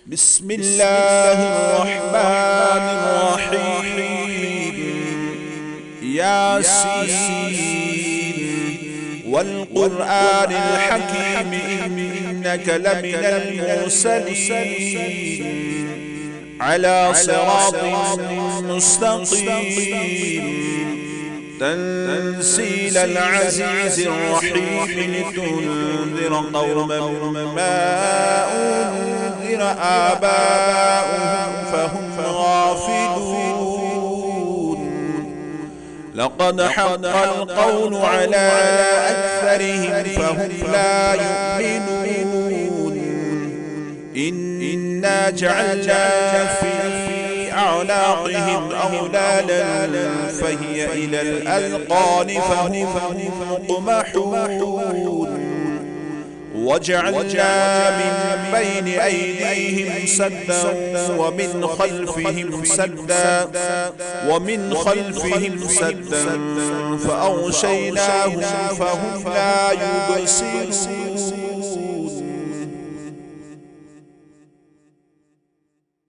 بسم الله الرحمن الرحيم. ياسين والقرآن الحكيم إنك لمن المرسلين على صراط مستقيم تنزيل العزيز الرحيم لتنذر قوما ما أنذر آباؤهم فهم غافلون. لقد حق القول على أكثرهم فهم لا يؤمنون. إنا جعلنا في أعناقهم أغلالا فهي إلى الأذقان فهم مقمحون. وجعلنا من بين أيديهم سدا ومن خلفهم سدا فأغشيناهم فهم لا يبصرون.